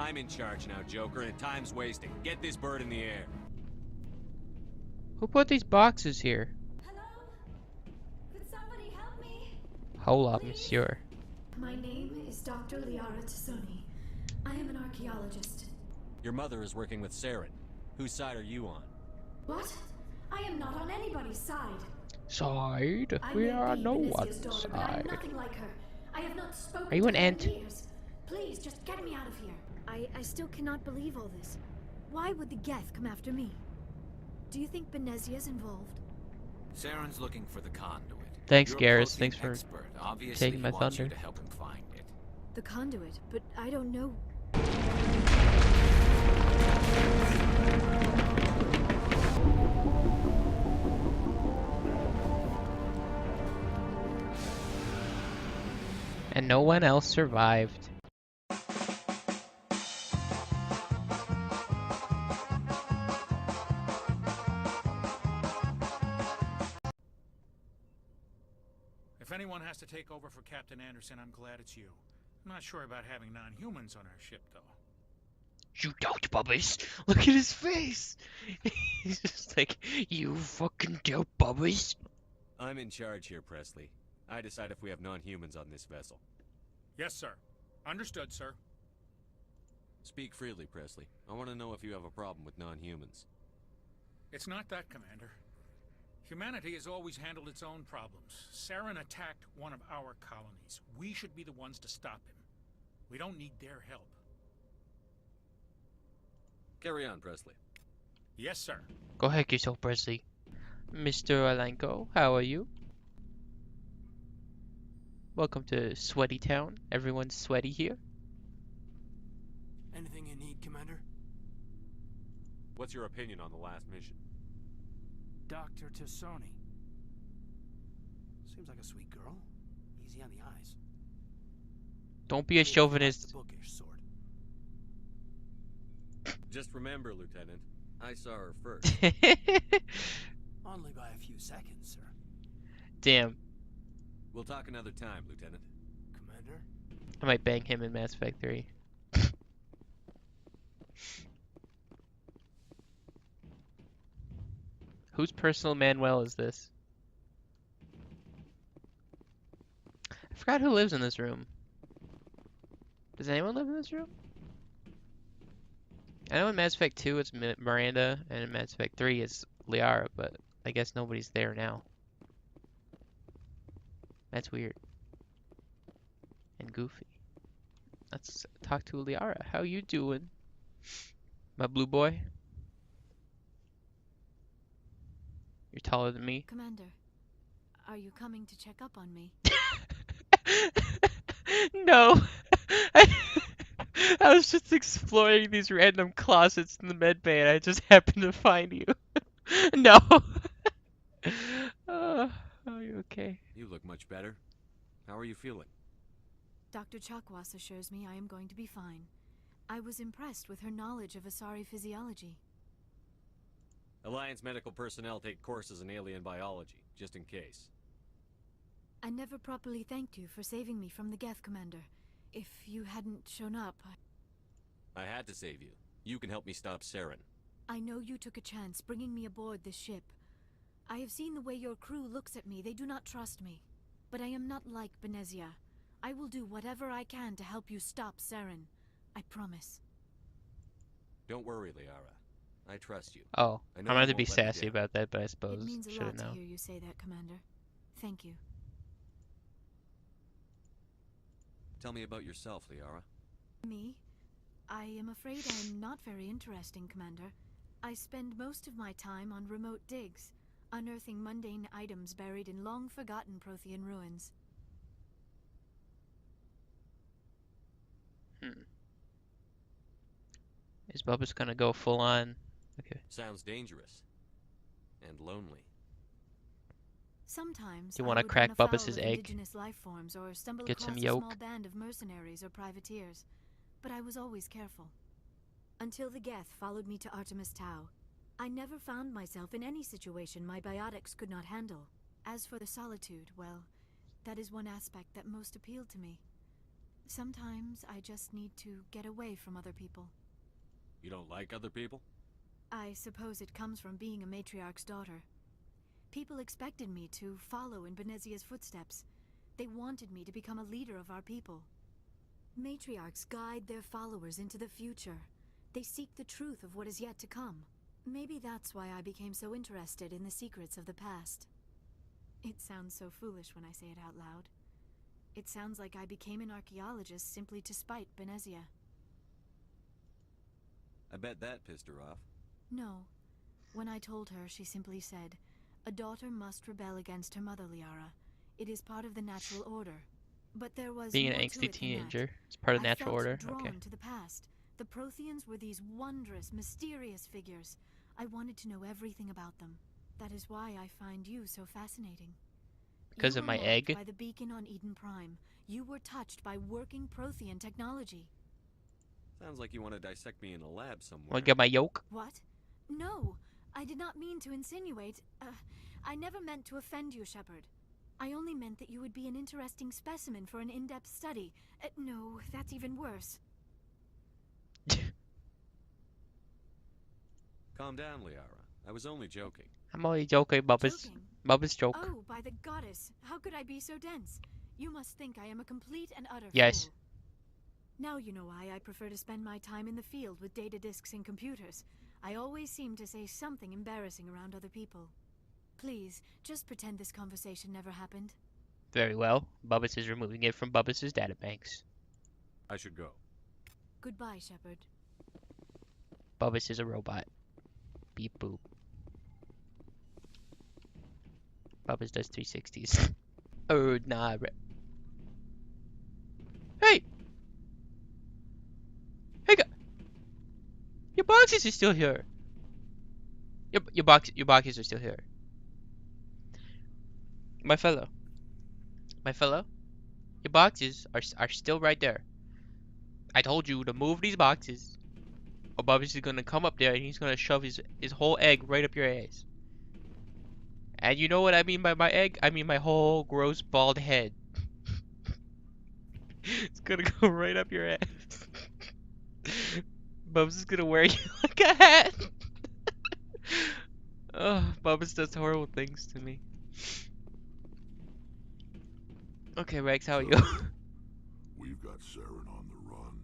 I'm in charge now, Joker, and time's wasting. Get this bird in the air. Who put these boxes here? Hello? Could somebody help me? Hold up, Please? monsieur. My name is Dr. Liara Tassoni. I am an archaeologist. Your mother is working with Saren. Whose side are you on? What? I am not on anybody's side. Side? I We may are be no Benezia's one's daughter, but I am side. nothing like her. I have not spoken Are you to an her ant? in years. Please, just get me out of here. I still cannot believe all this. Why would the Geth come after me? Do you think Benezia's involved? Saren's looking for the conduit. Thanks, You're a Garrus. protein Thanks for expert. Obviously, taking my he wants thunder. you to help him find it. The conduit, but I don't know. And no one else survived. If anyone has to take over for Captain Anderson, I'm glad it's you. I'm not sure about having non-humans on our ship, though. You don't, Bubbles. Look at his face. He's just like, you fucking dope, Bubbles. I'm in charge here, Presley. I decide if we have non-humans on this vessel. Yes, sir. Understood, sir. Speak freely, Presley. I want to know if you have a problem with non-humans. It's not that, Commander. Humanity has always handled its own problems. Saren attacked one of our colonies. We should be the ones to stop him. We don't need their help. Carry on, Presley. Yes, sir. Go heck yourself, Presley. Mr. Alenko, how are you? Welcome to Sweaty Town. Everyone's sweaty here. Anything you need, Commander? What's your opinion on the last mission? Dr. Tassoni. Seems like a sweet girl. Easy on the eyes. Don't be a The chauvinist. bookish sort. Just remember, Lieutenant, I saw her first. Only by a few seconds, sir. Damn, We'll talk another time, Lieutenant. Commander? I might bang him in Mass Effect 3. Whose personal Manuel is this? I forgot who lives in this room. Does anyone live in this room? I know in Mass Effect 2 it's Miranda, and in Mass Effect 3 it's Liara, but I guess nobody's there now. That's weird. And goofy. Let's talk to Liara. How you doing? My blue boy? You're taller than me. Commander, are you coming to check up on me? No. I was just exploring these random closets in the med bay and I just happened to find you. No. Are you okay? You look much better. How are you feeling? Dr. Chakwas assures me I am going to be fine. I was impressed with her knowledge of Asari physiology. Alliance medical personnel take courses in alien biology, just in case. I never properly thanked you for saving me from the Geth, Commander. If you hadn't shown up, I had to save you. You can help me stop Saren. I know you took a chance bringing me aboard this ship. I have seen the way your crew looks at me. They do not trust me. But I am not like Benezia. I will do whatever I can to help you stop Saren. I promise. Don't worry, Liara. I trust you. Oh, I I know you wanted to won't be let me sassy down. about that, but I It suppose means a should lot have to known. hear you say that, Commander. Thank you. Tell me about yourself, Liara. Me? I am afraid I am not very interesting, Commander. I spend most of my time on remote digs, unearthing mundane items buried in long-forgotten Prothean ruins. Is Bubba's gonna go full on? Okay. Sounds dangerous. And lonely. Sometimes Do you I wanna would crack run afoul Bubba's of egg? indigenous life forms or stumble Get across some a yolk? small band of mercenaries or privateers. But I was always careful. Until the Geth followed me to Artemis Tau. I never found myself in any situation my biotics could not handle. As for the solitude, well, that is one aspect that most appealed to me. Sometimes I just need to get away from other people. You don't like other people? I suppose it comes from being a matriarch's daughter. People expected me to follow in Benezia's footsteps. They wanted me to become a leader of our people. Matriarchs guide their followers into the future. They seek the truth of what is yet to come. Maybe that's why I became so interested in the secrets of the past. It sounds so foolish when I say it out loud. It sounds like I became an archaeologist simply to spite Benezia. I bet that pissed her off. No. When I told her, she simply said, "A daughter must rebel against her mother, Liara. It is part of the natural order." But there was Being an more to angsty it than teenager, that. it's part of I the natural felt order. drawn Okay. to the past. The Protheans were these wondrous, mysterious figures. I wanted to know everything about them. That is why I find you so fascinating. Because You of were my marked egg? by the beacon on Eden Prime. You were touched by working Prothean technology. Sounds like you want to dissect me in a lab somewhere. Want to get my yolk? What? No, I did not mean to insinuate. I never meant to offend you, Shepard. I only meant that you would be an interesting specimen for an in-depth study. No, that's even worse. Calm down, Liara. I was only joking. I'm only joking, Bubba's. Joking? Bubba's joke. Oh, by the goddess, how could I be so dense? You must think I am a complete and utter Yes. fool. Now you know why I prefer to spend my time in the field with data disks and computers. I always seem to say something embarrassing around other people. Please, just pretend this conversation never happened. Very well. Bubba's is removing it from Bubba's databanks. I should go. Goodbye, Shepard. Bubba's is a robot. Beep boop. Bubba's does 360s. Oh, nah. Hey! Hey, your boxes are still here. Your boxes are still here. My fellow, your boxes are still right there. I told you to move these boxes, or Bubba's is gonna come up there and he's gonna shove his whole egg right up your ass. And you know what I mean by my egg? I mean my whole gross bald head. It's gonna go right up your ass. Bubba's is gonna wear you like a hat. Oh, Bubba's does horrible things to me. Okay, Rex, how are you? We've got Saren on the run.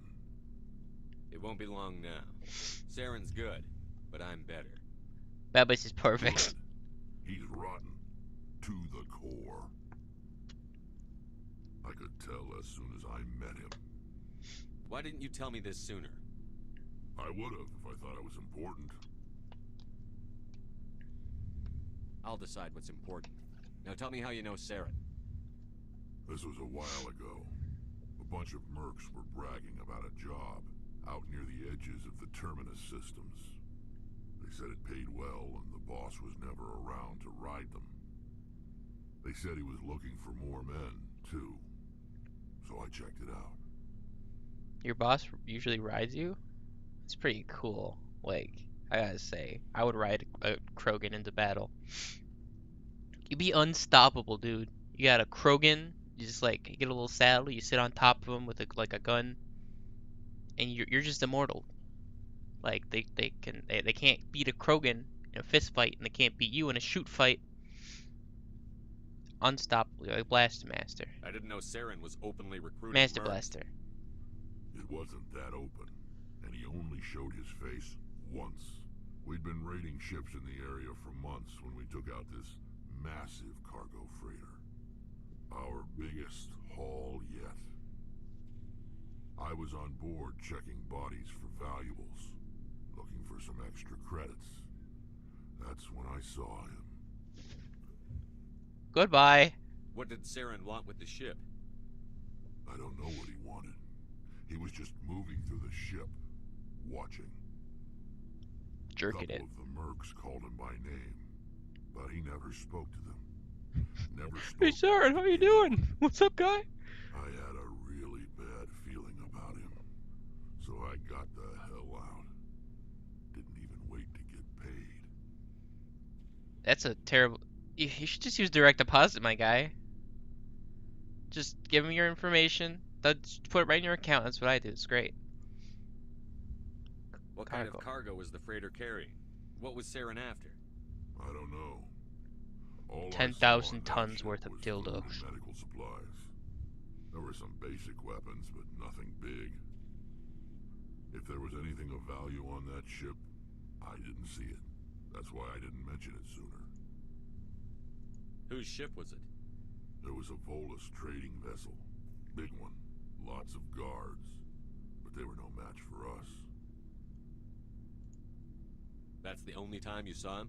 It won't be long now. Saren's good, but I'm better. Bubba's is perfect. Good. He's rotten. To the core. I could tell as soon as I met him. Why didn't you tell me this sooner? I would have if I thought it was important. I'll decide what's important. Now tell me how you know Saren. This was a while ago. A bunch of mercs were bragging about a job out near the edges of the Terminus systems. They said it paid well and the boss was never around to ride them. They said he was looking for more men, too. So I checked it out. Your boss usually rides you? It's pretty cool. Like, I gotta say, I would ride a Krogan into battle. You'd be unstoppable, dude. You got a Krogan, you just like you get a little saddle, you sit on top of him with like a gun, and you're just immortal. Like they can't beat a Krogan in a fist fight, and they can't beat you in a shoot fight. Unstoppable, like Blaster Master, I didn't know Saren was openly recruiting Master mercs. Blaster. It wasn't that open, and he only showed his face once. We'd been raiding ships in the area for months when we took out this massive cargo freighter. Our biggest haul yet. I was on board checking bodies for valuables, looking for some extra credits. That's when I saw him. Goodbye. What did Saren want with the ship? I don't know what he wanted. He was just moving through the ship, watching. Jerking it. A couple of the mercs called him by name, but he never spoke to them. Never spoke. Hey, Saren, how you doing? What's up, guy? I had a really bad feeling about him, so I got the hell out. Didn't even wait to get paid. That's a terrible... You should just use direct deposit, my guy. Just give him your information, That's put it right in your account. That's what I did. It's great. What kind of cargo was the freighter carrying? What was Saren after? I don't know. All I 10,000 saw on that tons ship worth of was food and dildos. medical supplies. There were some basic weapons, but nothing big. If there was anything of value on that ship, I didn't see it. That's why I didn't mention it sooner. Whose ship was it? There was a Volus trading vessel. Big one. Lots of guards. But they were no match for us. That's the only time you saw him?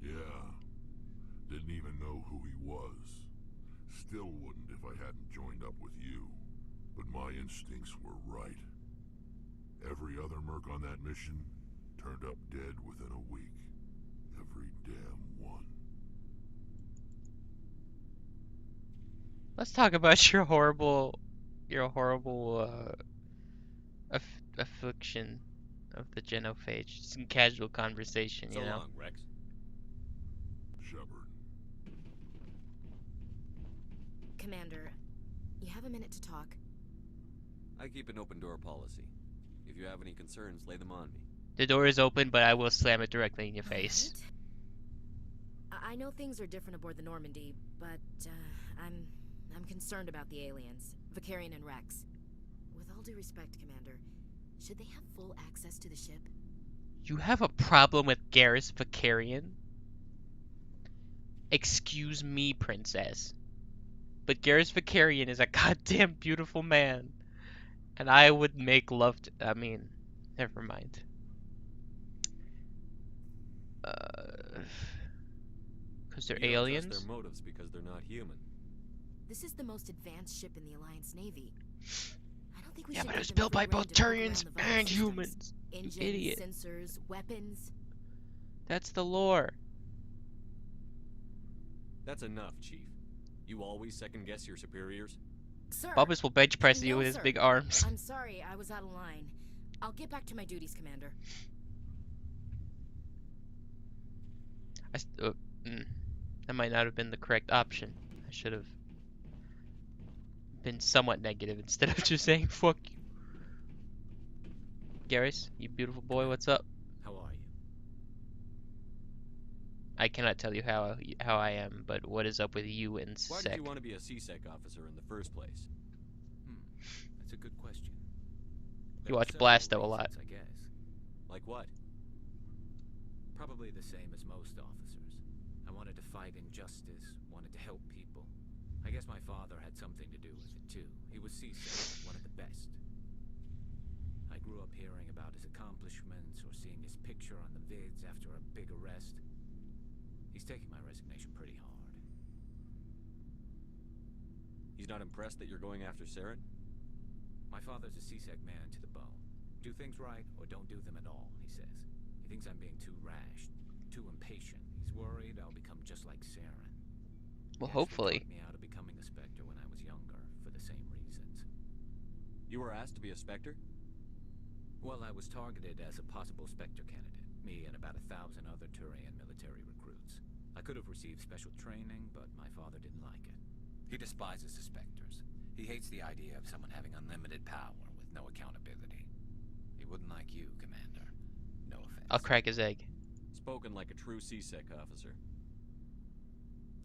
Yeah. Didn't even know who he was. Still wouldn't if I hadn't joined up with you. But my instincts were right. Every other merc on that mission turned up dead within a week. Every damn one. Let's talk about your horrible affliction of the genophage. Just in casual conversation, So you know. long, Rex. Shepard. Commander, you have a minute to talk? I keep an open door policy. If you have any concerns, lay them on me. The door is open, but I will slam it directly in your face. Alright. I know things are different aboard the Normandy, but I'm concerned about the aliens, Vicarian and Rex. With all due respect, Commander, should they have full access to the ship? You have a problem with Garrus Vicarian? Excuse me, princess. But Garrus Vicarian is a goddamn beautiful man. And I would make love to... I mean, never mind. Because they're You don't aliens? trust their motives because they're not human. This is the most advanced ship in the Alliance Navy. I don't think we Yeah, should but give it was them built free by rein both to poke around Turians the vital and systems. humans. Engines, idiot. sensors, weapons. That's the lore. That's enough, Chief. You always second-guess your superiors? Sir! Bubbles will bench press you No, with his sir. big arms. I'm sorry, I was out of line. I'll get back to my duties, Commander. That might not have been the correct option. I should have been somewhat negative instead of just saying fuck you. Garrus, you beautiful boy, what's up? How are you? I cannot tell you how I am, but what is up with you and Why Sec? did you want to be a C-Sec officer in the first place? That's a good question. You watch Blasto a lot. I guess. Like what? Probably the same as most officers. I wanted to fight injustice, wanted to help people. I guess my father had something to do with it too. He was C-Sec, one of the best. I grew up hearing about his accomplishments or seeing his picture on the vids after a big arrest. He's taking my resignation pretty hard. He's not impressed that you're going after Saren? My father's a C-Sec man to the bone. Do things right or don't do them at all, he says. He thinks I'm being too rash, too impatient. He's worried I'll become just like Saren. Well, He actually hopefully. talked me out of becoming a Spectre when I was younger, for the same reasons. You were asked to be a Spectre? Well, I was targeted as a possible Spectre candidate, me and about 1,000 other Turian military recruits. I could have received special training, but my father didn't like it. He despises the Spectres. He hates the idea of someone having unlimited power with no accountability. He wouldn't like you, Commander. No offense. I'll crack his egg. Spoken like a true C-Sec officer.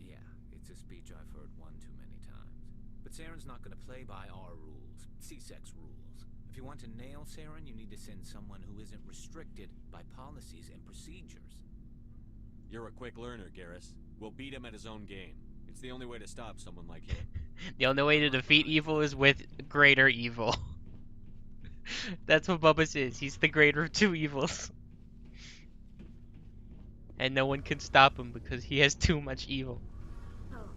Yeah, it's a speech I've heard one too many times. But Saren's not going to play by our rules, C-Sec's rules. If you want to nail Saren, you need to send someone who isn't restricted by policies and procedures. You're a quick learner, Garrus. We'll beat him at his own game. It's the only way to stop someone like him. The only way to defeat evil is with greater evil. That's what Bubba's is. He's the greater of two evils. And no one can stop him because he has too much evil. Oh,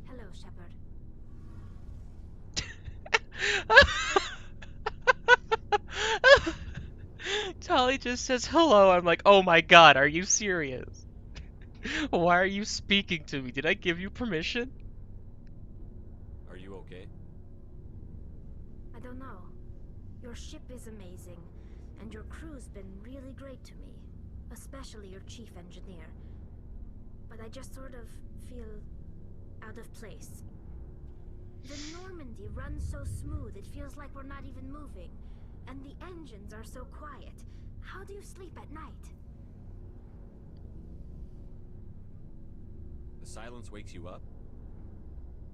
hello, Shepard. Tali just says hello. I'm like, oh my god, are you serious? Why are you speaking to me? Did I give you permission? Are you okay? I don't know. Your ship is amazing, and your crew's been really great to me, especially your chief engineer. But I just sort of feel out of place. The Normandy runs so smooth it feels like we're not even moving. And the engines are so quiet. How do you sleep at night? The silence wakes you up?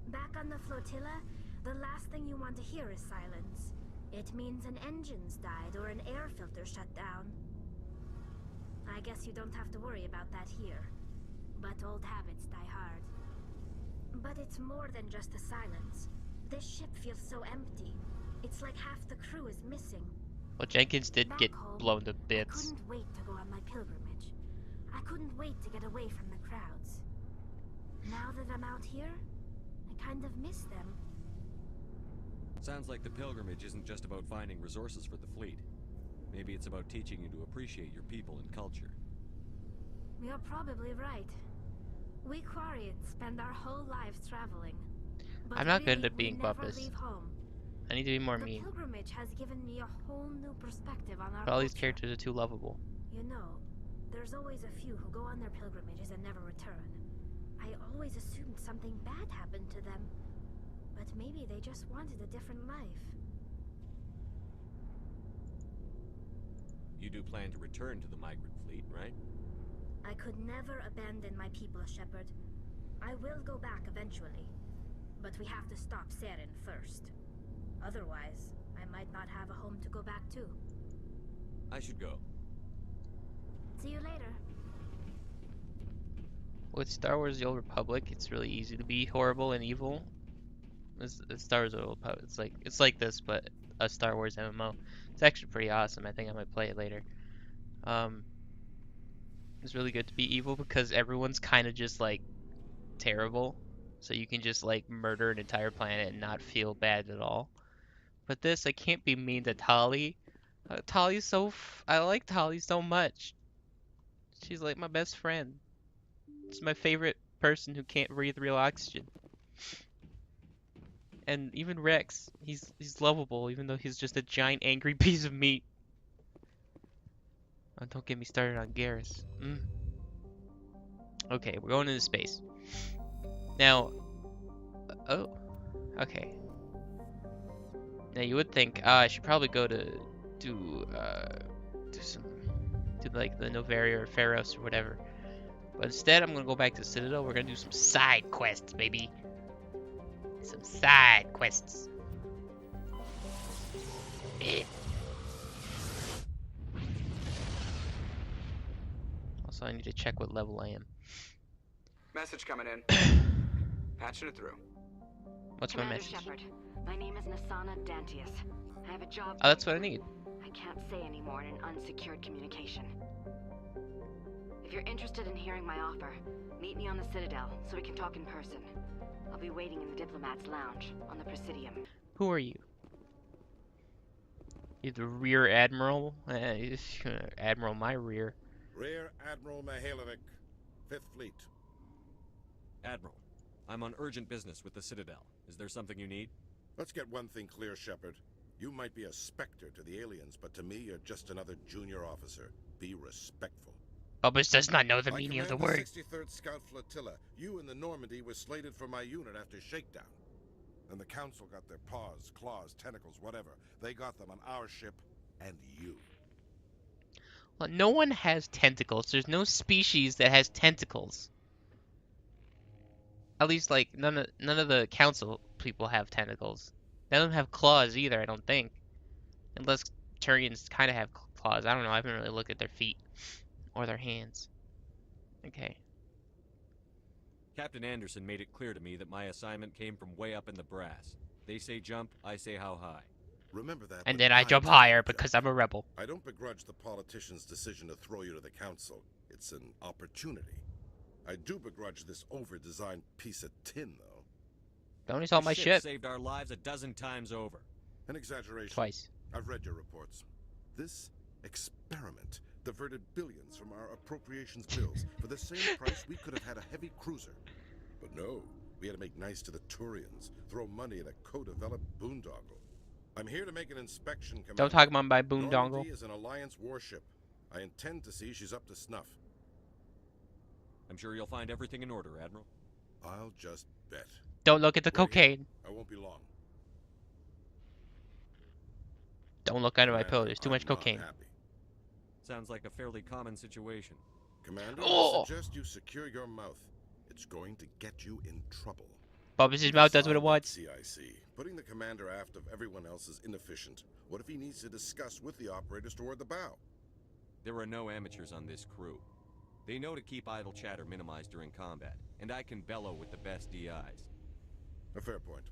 Back on the flotilla, the last thing you want to hear is silence. It means an engine's died or an air filter shut down. I guess you don't have to worry about that here. But old habits die hard. But it's more than just the silence. This ship feels so empty. It's like half the crew is missing. Well, Jenkins did get Back home, blown to I bits. couldn't wait to go on my pilgrimage. I couldn't wait to get away from the crowds. Now that I'm out here, I kind of miss them. Sounds like the pilgrimage isn't just about finding resources for the fleet. Maybe it's about teaching you to appreciate your people and culture. You're probably right. We Quarians spend our whole lives traveling. But I'm not good really, at being we never Bumpus. leave home. I need to be more The mean. pilgrimage has given me a whole new perspective on our But all these culture. characters are too lovable. You know, there's always a few who go on their pilgrimages and never return. I always assumed something bad happened to them. But maybe they just wanted a different life. You do plan to return to the migrant fleet, right? I could never abandon my people, Shepard. I will go back eventually. But we have to stop Saren first. Otherwise, I might not have a home to go back to. I should go. See you later. With Star Wars The Old Republic, it's really easy to be horrible and evil. It's Star Wars The Old Republic. It's like this, but a Star Wars MMO. It's actually pretty awesome. I think I might play it later. It's really good to be evil because everyone's kind of just like terrible. So you can just like murder an entire planet and not feel bad at all. But this, I can't be mean to Tali. Tali's so I like Tali so much. She's like my best friend. She's my favorite person who can't breathe real oxygen. And even Rex, he's lovable even though he's just a giant angry piece of meat. Oh, don't get me started on Garrus. Okay, we're going into space. Now, oh, okay. Now you would think I should probably go to do like the Novaria or Pharos or whatever. But instead, I'm gonna go back to Citadel. We're gonna do some side quests, baby. Some side quests. Also, I need to check what level I am. Message coming in. Patching it through. What's my Commander message? Shepard, my name is Nasana Dantius. I have a job. Oh, that's what I need. I can't say anymore in an unsecured communication. If you're interested in hearing my offer, meet me on the Citadel so we can talk in person. I'll be waiting in the Diplomat's Lounge on the Presidium. Who are you? You're the Rear Admiral? Admiral my rear. Rear Admiral Mihailovic, 5th Fleet. Admiral, I'm on urgent business with the Citadel. Is there something you need? Let's get one thing clear, Shepard. You might be a specter to the aliens, but to me, you're just another junior officer. Be respectful. Bubbas does not know the meaning of the word. 63rd Scout Flotilla. You and the Normandy were slated for my unit after shakedown. And the Council got their paws, claws, tentacles, whatever. They got them on our ship, and you. Well, no one has tentacles. There's no species that has tentacles. At least, like, none of the Council people have tentacles. They don't have claws either, I don't think. Unless Turians kind of have claws. I don't know. I haven't really looked at their feet or their hands. Okay. Captain Anderson made it clear to me that my assignment came from way up in the brass. They say jump, I say how high. Remember that. And but then I jump higher because I'm a rebel. I don't begrudge the politician's decision to throw you to the Council. It's an opportunity. I do begrudge this over-designed piece of tin, though. Don't insult my ship. Saved our lives a dozen times over. An exaggeration. Twice. I've read your reports. This experiment diverted billions from our appropriations bills. For the same price, we could have had a heavy cruiser. But no, we had to make nice to the Turians, throw money at a co-developed boondoggle. I'm here to make an inspection, Commander. Don't talk about my boondoggle. Normandy is an Alliance warship. I intend to see she's up to snuff. I'm sure you'll find everything in order, Admiral. I'll just bet. Don't look at the We're here. cocaine. I won't be long. Don't look under my Commander, pillow. There's too much I'm not cocaine. happy. Sounds like a fairly common situation. Commander, Oh. I suggest you secure your mouth. It's going to get you in trouble. Bubba's mouth does what it wants. CIC. Putting the commander aft of everyone else is inefficient. What if he needs to discuss with the operators toward the bow? There are no amateurs on this crew. They know to keep idle chatter minimized during combat, and I can bellow with the best DIs. A fair point.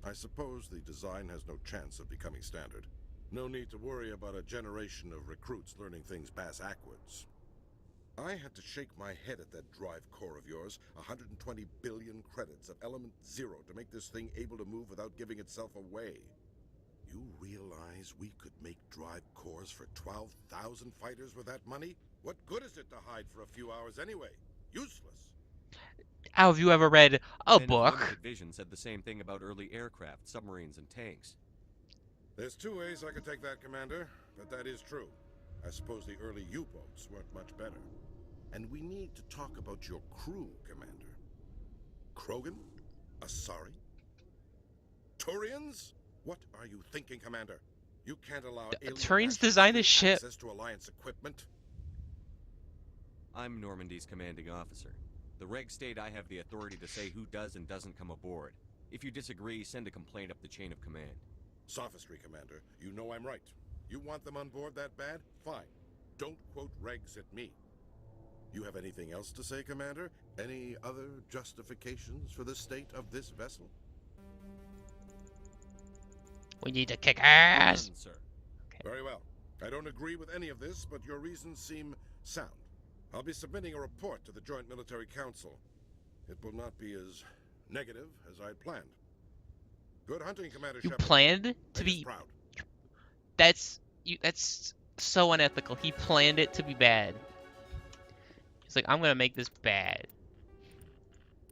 I suppose the design has no chance of becoming standard. No need to worry about a generation of recruits learning things bass-ackwards. I had to shake my head at that drive core of yours. 120 billion credits of element 0 to make this thing able to move without giving itself away. You realize we could make drive cores for 12,000 fighters with that money? What good is it to hide for a few hours anyway? Useless. How have you ever read a Men of book? limited vision said the same thing about early aircraft, submarines, and tanks. There's two ways I could take that, Commander, but that is true. I suppose the early U-boats weren't much better. And we need to talk about your crew, Commander. Krogan? Asari? Turians? What are you thinking, Commander? You can't allow alien Turians nationals designed this free ship. access to Alliance equipment? I'm Normandy's commanding officer. The regs state I have the authority to say who does and doesn't come aboard. If you disagree, send a complaint up the chain of command. Sophistry, Commander. You know I'm right. You want them on board that bad? Fine. Don't quote regs at me. You have anything else to say, Commander? Any other justifications for the state of this vessel? We need to kick ass. None, sir. Very well. I don't agree with any of this, but your reasons seem sound. I'll be submitting a report to the Joint Military Council. It will not be as negative as I'd planned. Good hunting, Commander You Shepard. planned to Make us be. proud. That's so unethical. He planned it to be bad. He's like, I'm gonna make this bad.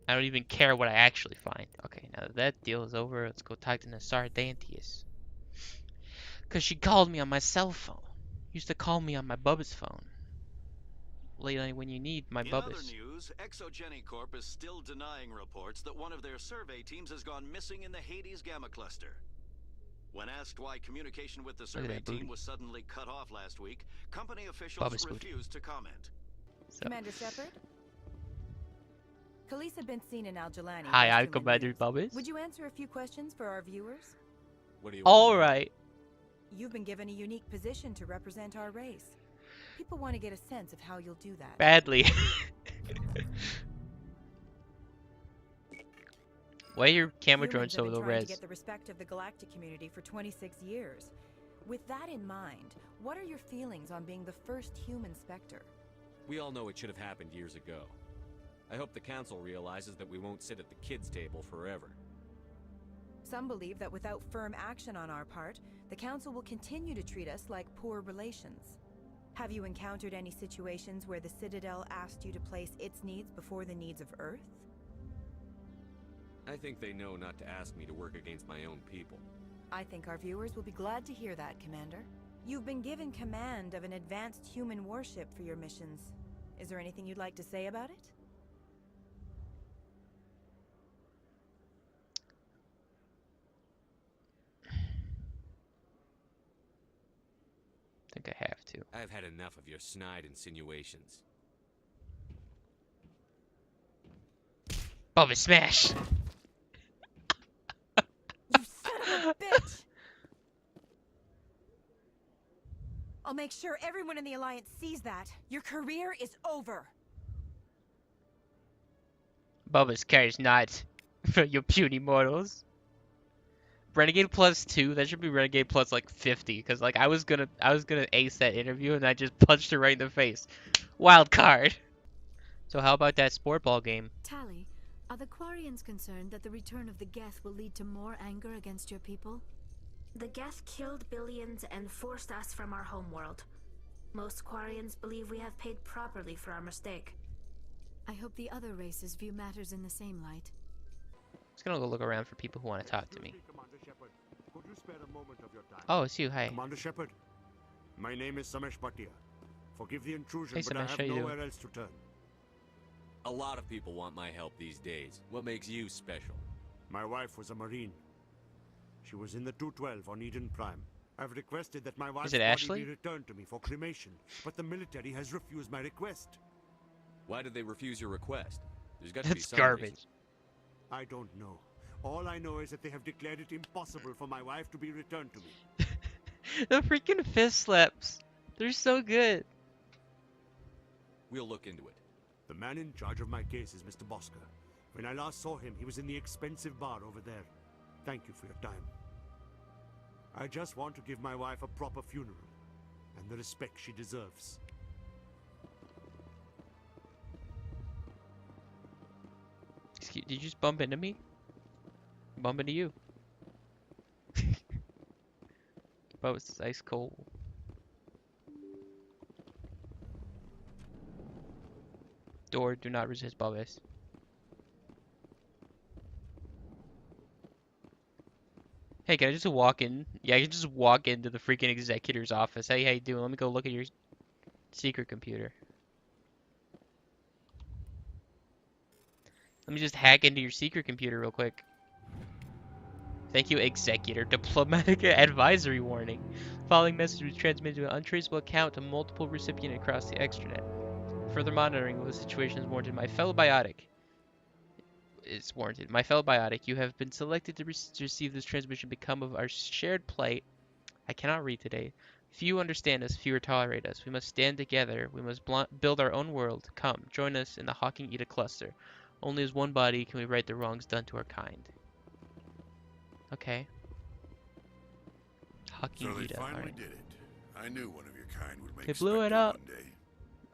I don't even care what I actually find. Okay, now that that deal is over, let's go talk to Nassar Dantius. Cause she called me on my cell phone. Used to call me on my Bubba's phone. Late when you need my In Bubba's. other news, Exogeny Corp is still denying reports that one of their survey teams has gone missing in the Hades Gamma Cluster. When asked why communication with the survey team was suddenly cut off last week, company officials Bubba's booty. refused to comment. So. Commander Shepard? Khaleesa bint Sina Al-Jalani. Hi, I'm Westerland Commander News. Bubba's. Would you answer a few questions for our viewers? What do you All right. You've been given a unique position to represent our race. People want to get a sense of how you'll do that. Badly. Why are your camera drone Humans so have been low trying res? to get the respect of the galactic community for 26 years. With that in mind, what are your feelings on being the first human Spectre? We all know it should have happened years ago. I hope the Council realizes that we won't sit at the kids' table forever. Some believe that without firm action on our part, the Council will continue to treat us like poor relations. Have you encountered any situations where the Citadel asked you to place its needs before the needs of Earth? I think they know not to ask me to work against my own people. I think our viewers will be glad to hear that, Commander. You've been given command of an advanced human warship for your missions. Is there anything you'd like to say about it? I think I have to. I've had enough of your snide insinuations. Bubba smash! You son of a bitch! I'll make sure everyone in the Alliance sees that. Your career is over. Bubba's cares not for your puny mortals. Renegade plus 2, that should be Renegade plus like 50, because like I was gonna ace that interview and I just punched her right in the face. Wild card. So how about that sport ball game? Tali, are the Quarians concerned that the return of the Geth will lead to more anger against your people? The Geth killed billions and forced us from our homeworld. Most Quarians believe we have paid properly for our mistake. I hope the other races view matters in the same light. Just gonna go look around for people who want to talk to me. Commander Shepard, could you spare a moment of your time? Oh, it's you. Hi. Commander Shepard, my name is Samesh Bhatia. Forgive the intrusion, Hey, but I Samesh, have how you nowhere doing? else to turn. A lot of people want my help these days. What makes you special? My wife was a Marine. She was in the 212 on Eden Prime. I've requested that my wife's body Ashley? be returned to me for cremation, but the military has refused my request. Why did they refuse your request? There's got to be That's some garbage. reason. I don't know. All I know is that they have declared it impossible for my wife to be returned to me. The freaking fist slaps. They're so good. We'll look into it. The man in charge of my case is Mr. Bosca. When I last saw him, he was in the expensive bar over there. Thank you for your time. I just want to give my wife a proper funeral and the respect she deserves. Excuse, did you just bump into me? Bump into you. But it's ice cold. Door, do not resist, Bubba's. Hey, can I just walk in? Yeah, I can just walk into the freaking executor's office. Hey, how you doing? Let me go look at your secret computer. Let me just hack into your secret computer real quick. Thank you, Executor. Diplomatic advisory warning. The following message was transmitted to an untraceable account to multiple recipients across the extranet. Further monitoring of the situation is warranted. My fellow biotic is warranted. My fellow biotic, you have been selected to receive this transmission become of our shared plight. I cannot read today. Few understand us, fewer tolerate us. We must stand together. We must build our own world. Come, join us in the Hawking Eda cluster. Only as one body can we right the wrongs done to our kind. Okay. Hawking So they Eda. finally Alright. did it. I knew one of your kind would make They blew it Spectre up. one day.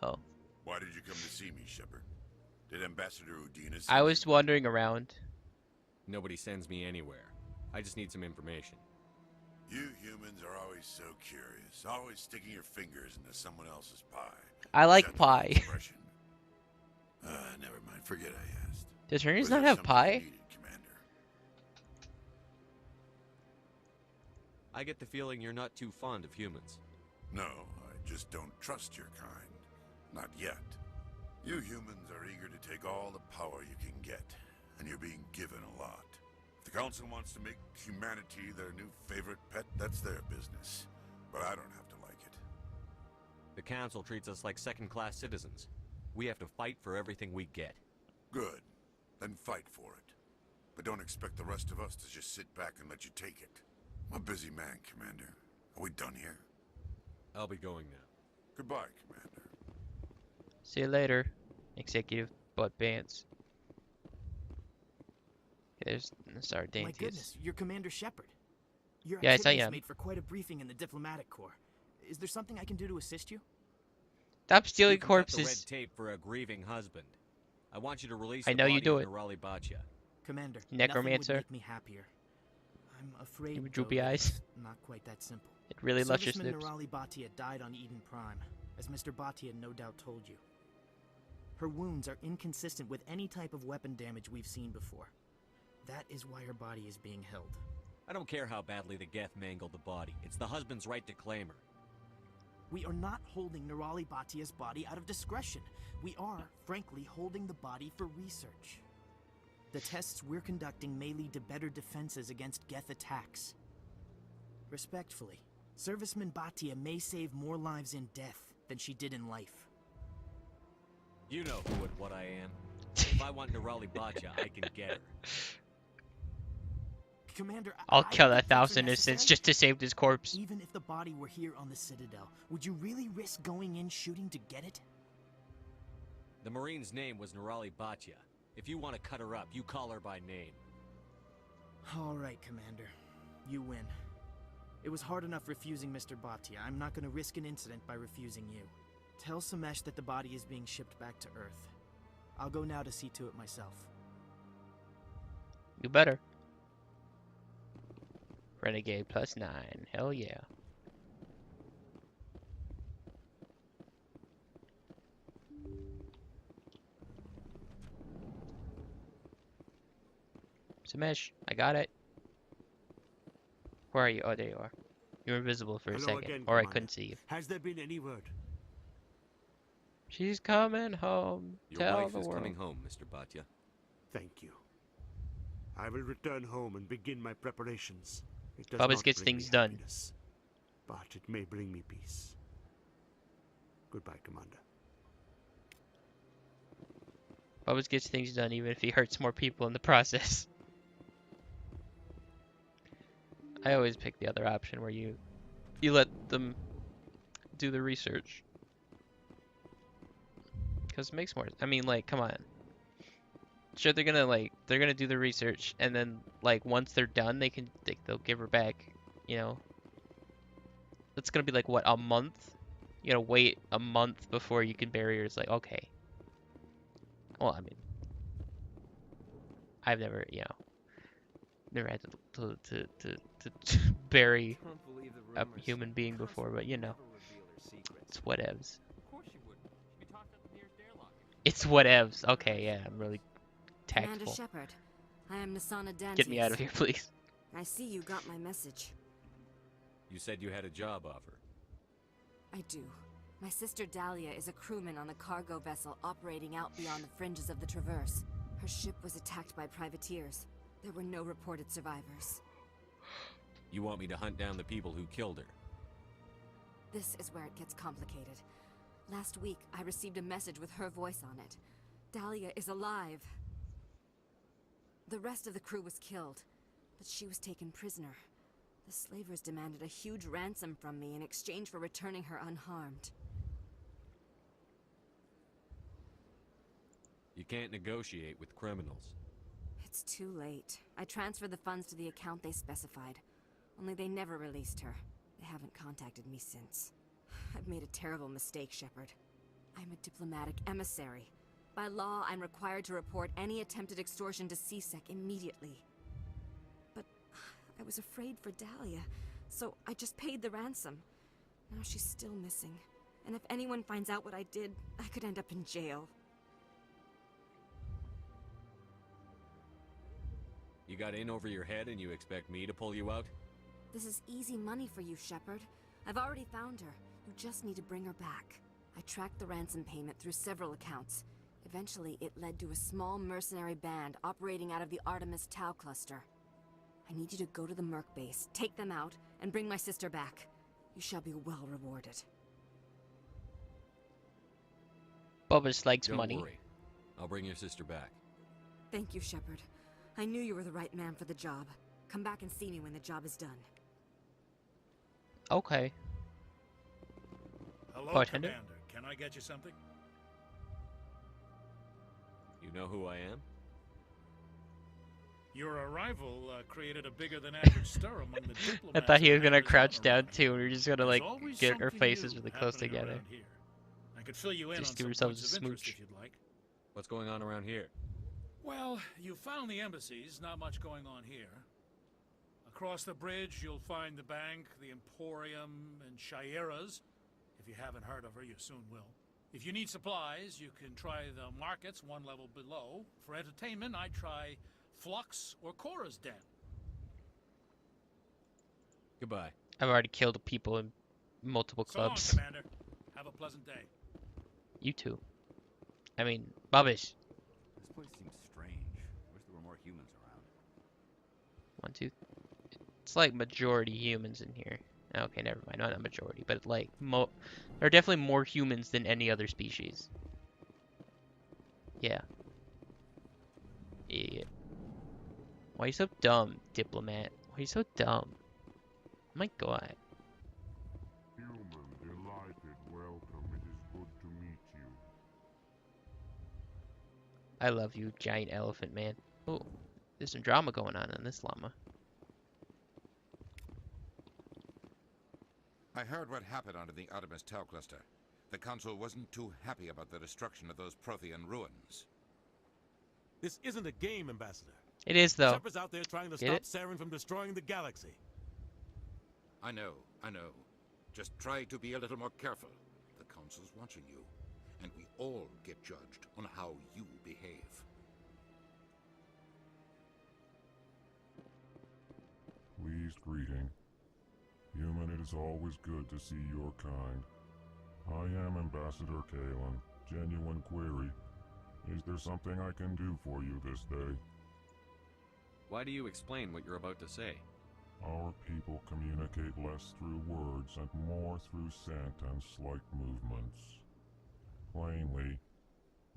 Oh. Why did you come to see me, Shepard? Did Ambassador Udina I was wandering around. Nobody sends me anywhere. I just need some information. You humans are always so curious, always sticking your fingers into someone else's pie. I like Is that the pie. expression? Never mind. Forget I asked. Does Hermes Was not there have something you pie? needed, Commander? I get the feeling you're not too fond of humans. No, I just don't trust your kind. Not yet. You humans are eager to take all the power you can get, and you're being given a lot. If the Council wants to make humanity their new favorite pet, that's their business. But I don't have to like it. The Council treats us like second-class citizens. We have to fight for everything we get. Good. Then fight for it. But don't expect the rest of us to just sit back and let you take it. I'm a busy man, Commander. Are we done here? I'll be going now. Goodbye, Commander. See you later, Executive Butt Bants. There's our My daintiest. goodness, you're Commander Shepard. Your Yes, I activities am. made for quite a briefing in the diplomatic corps. Is there something I can do to assist you? Stop stealing You've got the red corpses. tape for a grieving husband. I want you to release I the know you body do of it. Nirali Bachya. Commander, Necromancer. nothing would make me happier. I'm afraid You though, droopy that eyes. it's not quite that simple. It really luscious Serviceman lips. Nirali Bhatia died on Eden Prime, as Mr. Bhatia no doubt told you. Her wounds are inconsistent with any type of weapon damage we've seen before. That is why her body is being held. I don't care how badly the Geth mangled the body. It's the husband's right to claim her. We are not holding Nirali Bhatia's body out of discretion. We are, frankly, holding the body for research. The tests we're conducting may lead to better defenses against Geth attacks. Respectfully, Serviceman Bhatia may save more lives in death than she did in life. You know who and what I am. If I want Nirali Bachya, I can get her. Commander, I'll I kill don't a think those are thousand innocents necessary. just to save this corpse. Even if the body were here on the Citadel, would you really risk going in shooting to get it? The Marine's name was Nirali Bachya. If you want to cut her up, you call her by name. All right, Commander. You win. It was hard enough refusing Mr. Bhatia. I'm not going to risk an incident by refusing you. Tell Samesh that the body is being shipped back to Earth. I'll go now to see to it myself. You better. Renegade +9. Hell yeah. Samesh, I got it. Where are you? Oh, there you are. You were invisible for a Hello second, again, or I Commander. couldn't see you. Has there been any word? She's coming home. Your Tell wife the is world. coming home, Mr. Bachya. Thank you. I will return home and begin my preparations. It does Bubba's not gets bring me things done. happiness, but it may bring me peace. Goodbye, Commander. Bubba's gets things done even if he hurts more people in the process. I always pick the other option where you let them do the research. Because it makes more... I mean, like, come on. Sure, they're gonna do the research, and then, like, once they're done, they'll give her back, you know. It's gonna be, like, what, a month? You gotta wait a month before you can bury her. It's like, okay. Well, I mean... I've never, you know... Never had to bury a human being before, but, you know. It's whatevs. It's whatevs. Okay, yeah, I'm really tactful. Commander Shepard, I am Nasana Dantes. Get me out of here, please. I see you got my message. You said you had a job offer. I do. My sister Dahlia is a crewman on the cargo vessel operating out beyond the fringes of the Traverse. Her ship was attacked by privateers. There were no reported survivors. You want me to hunt down the people who killed her? This is where it gets complicated. Last week, I received a message with her voice on it. Dahlia is alive. The rest of the crew was killed, but she was taken prisoner. The slavers demanded a huge ransom from me in exchange for returning her unharmed. You can't negotiate with criminals. It's too late. I transferred the funds to the account they specified. Only they never released her. They haven't contacted me since. I've made a terrible mistake, Shepard. I'm a diplomatic emissary. By law, I'm required to report any attempted extortion to CSEC immediately. But I was afraid for Dahlia, so I just paid the ransom. Now she's still missing. And if anyone finds out what I did, I could end up in jail. You got in over your head and you expect me to pull you out? This is easy money for you, Shepard. I've already found her. You just need to bring her back. I tracked the ransom payment through several accounts. Eventually, it led to a small mercenary band operating out of the Artemis Tau cluster. I need you to go to the Merc base, take them out, and bring my sister back. You shall be well rewarded. Bubba likes Don't money. worry. I'll bring your sister back. Thank you, Shepard. I knew you were the right man for the job. Come back and see me when the job is done. Okay. Hello, Bartender? Commander. Can I get you something? You know who I am? Your arrival created a bigger than average stir among the diplomats. I thought he was and gonna hangers-on crouch down around too, here. and we are just gonna There's like always get our something faces new really close happening together. around here. I could fill you in Just on give some yourselves points a of interest smooch. if you'd like. What's going on around here? Well, you found the embassies. Not much going on here. Across the bridge, you'll find the bank, the Emporium, and Shaira's. If you haven't heard of her, you soon will. If you need supplies, you can try the markets one level below. For entertainment, I'd try Flux or Cora's Den. Goodbye. I've already killed people in multiple So long, clubs. Commander. Have a pleasant day. You too. I mean, Bubbish. This place seems strange. Wish there were more humans around. 1, 2. It's like majority humans in here. Okay, never mind. Not a majority, but like there are definitely more humans than any other species. Yeah. Idiot. Why are you so dumb, diplomat? Why are you so dumb? My God. Human, delighted, welcome. It is good to meet you. I love you, giant elephant man. Oh, there's some drama going on in this llama. I heard what happened under the Artemis Tau cluster. The Council wasn't too happy about the destruction of those Prothean ruins. This isn't a game, Ambassador. It is, though. Shepard's out there trying to Get stop it? Saren from destroying the galaxy. I know. Just try to be a little more careful. The Council's watching you, and we all get judged on how you behave. Pleased greeting. Human, it is always good to see your kind. I am Ambassador Kalen. Genuine query. Is there something I can do for you this day? Why do you explain what you're about to say? Our people communicate less through words and more through scent and slight movements. Plainly,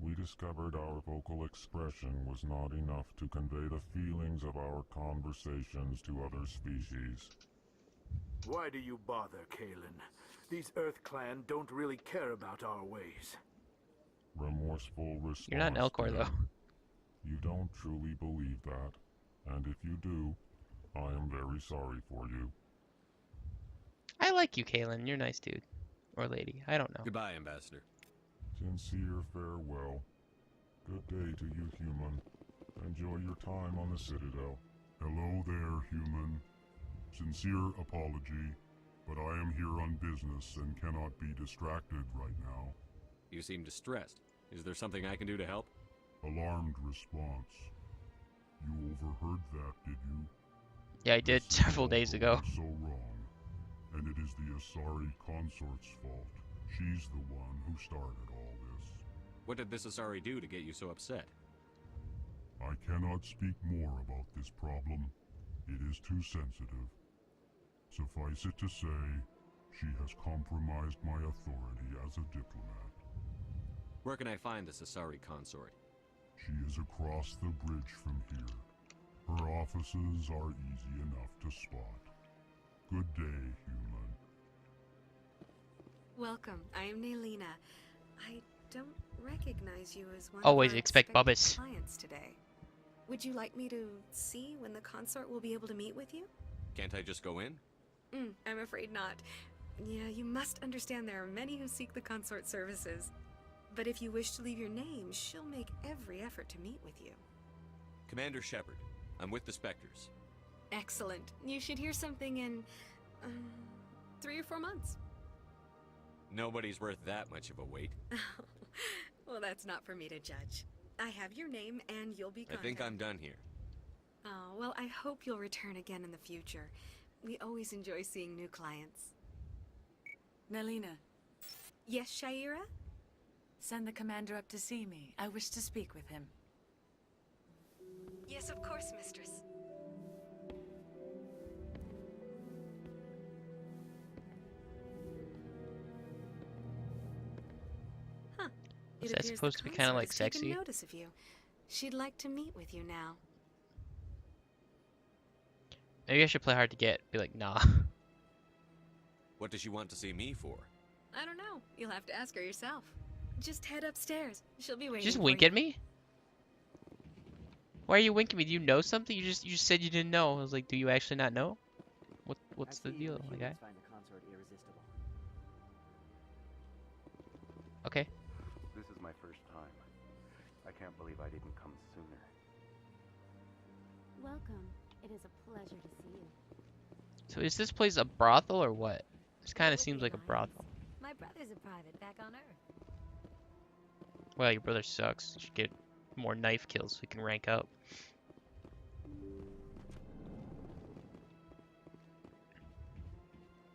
we discovered our vocal expression was not enough to convey the feelings of our conversations to other species. Why do you bother, Kalen? These Earth Clan don't really care about our ways. Remorseful response. You're not an Elcor, though. You don't truly believe that, and if you do, I am very sorry for you. I like you, Kalen. You're a nice dude. Or lady. I don't know. Goodbye, Ambassador. Sincere farewell. Good day to you, human. Enjoy your time on the Citadel. Hello there, human. Sincere apology, but I am here on business and cannot be distracted right now. You seem distressed. Is there something I can do to help? Alarmed response. You overheard that, did you? Yeah, I did several days ago. So wrong. And it is the Asari consort's fault. She's the one who started all this. What did this Asari do to get you so upset? I cannot speak more about this problem. It is too sensitive. Suffice it to say, she has compromised my authority as a diplomat. Where can I find this Asari consort? She is across the bridge from here. Her offices are easy enough to spot. Good day, human. Welcome. I am Nelina. I don't recognize you as one Always of our expect expected Bubbas. clients today. Would you like me to see when the consort will be able to meet with you? Can't I just go in? I'm afraid not. Yeah, you must understand there are many who seek the consort services. But if you wish to leave your name, she'll make every effort to meet with you. Commander Shepard. I'm with the Spectres. Excellent. You should hear something in 3 or 4 months. Nobody's worth that much of a wait. Well, that's not for me to judge. I have your name and you'll be I think I'm done here. Oh, well, I hope you'll return again in the future. We always enjoy seeing new clients. Nelina. Yes, Shaira? Send the commander up to see me. I wish to speak with him. Yes, of course, mistress. Huh. Is It that appears supposed the to be kind of consort like has taken sexy? notice of you. She'd like to meet with you now. Maybe I should play hard to get. Be like, nah. What does she want to see me for? I don't know. You'll have to ask her yourself. Just head upstairs. She'll be waiting. Just for wink you. at me? Why are you winking at me? Do you know something? You just said you didn't know. I was like, do you actually not know? What's the deal, my guy? Find the consort irresistible. Okay. This is my first time. I can't believe I didn't come sooner. Welcome. It is a pleasure to see you. So is this place a brothel or what? This kind of seems like a brothel. My brother's a private back on Earth. Well, your brother sucks. You should get more knife kills so he can rank up.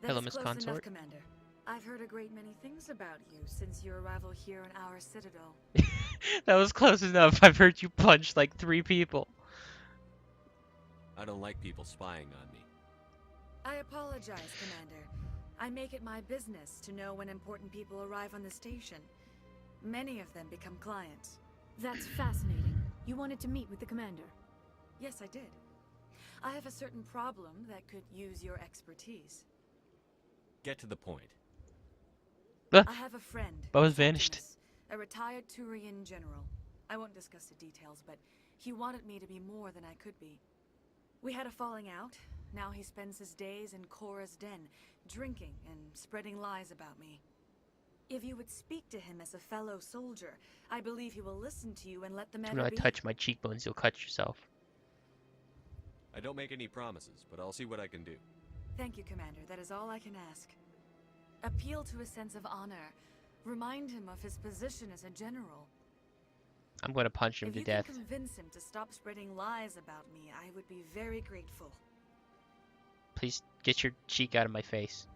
That Hello, is Miss close Consort. enough, Commander. I've heard a great many things about you since your arrival here in our Citadel. That was close enough. I've heard you punch like 3 people. I don't like people spying on me. I apologize, Commander. I make it my business to know when important people arrive on the station. Many of them become clients. That's fascinating. You wanted to meet with the commander. Yes, I did. I have a certain problem that could use your expertise. Get to the point. I have a friend. Bubba's vanished. Septimus, a retired Turian general. I won't discuss the details, but he wanted me to be more than I could be. We had a falling out. Now he spends his days in Korra's den, drinking and spreading lies about me. If you would speak to him as a fellow soldier, I believe he will listen to you and let the Do matter not be. touch my cheekbones. You'll cut yourself. I don't make any promises, but I'll see what I can do. Thank you, Commander. That is all I can ask. Appeal to his sense of honor. Remind him of his position as a general. I'm going to punch him If to you death. can convince him to stop spreading lies about me, I would be very grateful. Please get your cheek out of my face.